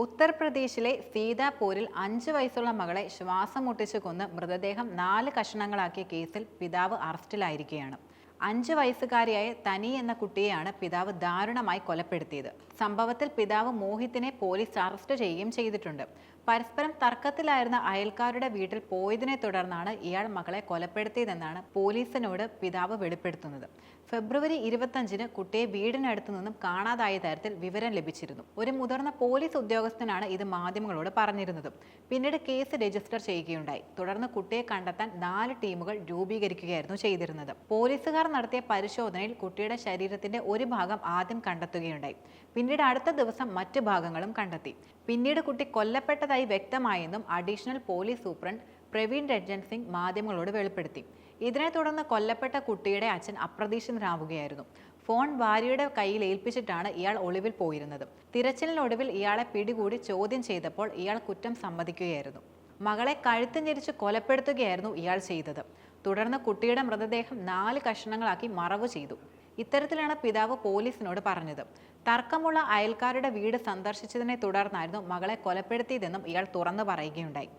ഉത്തർപ്രദേശിലെ സീതാപൂരിൽ 5 വയസ്സുള്ള മകളെ ശ്വാസം മുട്ടിച്ച് കൊന്ന് മൃതദേഹം 4 കഷണങ്ങളാക്കിയ കേസിൽ പിതാവ് അറസ്റ്റിലായിരിക്കുകയാണ്. 5 വയസ്സുകാരിയായ തനി എന്ന കുട്ടിയെയാണ് പിതാവ് ദാരുണമായി കൊലപ്പെടുത്തിയത്. സംഭവത്തിൽ പിതാവ് മോഹിത്തിനെ പോലീസ് അറസ്റ്റ് ചെയ്യുകയും ചെയ്തിട്ടുണ്ട്. പരസ്പരം തർക്കത്തിലായിരുന്ന അയൽക്കാരുടെ വീട്ടിൽ പോയതിനെ തുടർന്നാണ് ഇയാൾ മകളെ കൊലപ്പെടുത്തിയതെന്നാണ് പോലീസിനോട് പിതാവ് വെളിപ്പെടുത്തുന്നത്. ഫെബ്രുവരി 25-ന് കുട്ടിയെ വീടിനടുത്തു നിന്നും കാണാതായ തരത്തിൽ വിവരം ലഭിച്ചിരുന്നു. ഒരു മുതിർന്ന പോലീസ് ഉദ്യോഗസ്ഥനാണ് ഇത് മാധ്യമങ്ങളോട് പറഞ്ഞിരുന്നത്. പിന്നീട് കേസ് രജിസ്റ്റർ ചെയ്യുകയുണ്ടായി. തുടർന്ന് കുട്ടിയെ കണ്ടെത്താൻ 4 ടീമുകൾ രൂപീകരിക്കുകയായിരുന്നു ചെയ്തിരുന്നത്. പോലീസുകാർ നടത്തിയ പരിശോധനയിൽ കുട്ടിയുടെ ശരീരത്തിന്റെ ഒരു ഭാഗം ആദ്യം കണ്ടെത്തുകയുണ്ടായി. പിന്നീട് അടുത്ത ദിവസം മറ്റു ഭാഗങ്ങളും കണ്ടെത്തി. പിന്നീട് കുട്ടി കൊല്ലപ്പെട്ടതായി വ്യക്തമായെന്നും additional police superintendent Praveen Ranjan Singh മാധ്യമങ്ങളോട് വെളിപ്പെടുത്തി. ഇതിനെ തുടർന്ന് കൊല്ലപ്പെട്ട കുട്ടിയുടെ അച്ഛൻ അപ്രതീക്ഷിതനാവുകയായിരുന്നു. ഫോൺ ഭാര്യയുടെ കയ്യിൽ ഏൽപ്പിച്ചിട്ടാണ് ഇയാൾ ഒളിവിൽ പോയിരുന്നത്. തിരച്ചിലിനൊടുവിൽ ഇയാളെ പിടികൂടി ചോദ്യം ചെയ്തപ്പോൾ ഇയാൾ കുറ്റം സമ്മതിക്കുകയായിരുന്നു. മകളെ കഴുത്ത് ഞെരിച്ച് കൊലപ്പെടുത്തുകയായിരുന്നു ഇയാൾ ചെയ്തത്. തുടർന്ന് കുട്ടിയുടെ മൃതദേഹം 4 കഷണങ്ങളാക്കി മറവ് ചെയ്തു. ഇത്തരത്തിലാണ് പിതാവ് പോലീസിനോട് പറഞ്ഞത്. തർക്കമുള്ള അയൽക്കാരുടെ വീട് സന്ദർശിച്ചതിനെ തുടർന്നായിരുന്നു മകളെ കൊലപ്പെടുത്തിയതെന്നും ഇയാൾ തുറന്നു പറയുകയുണ്ടായി.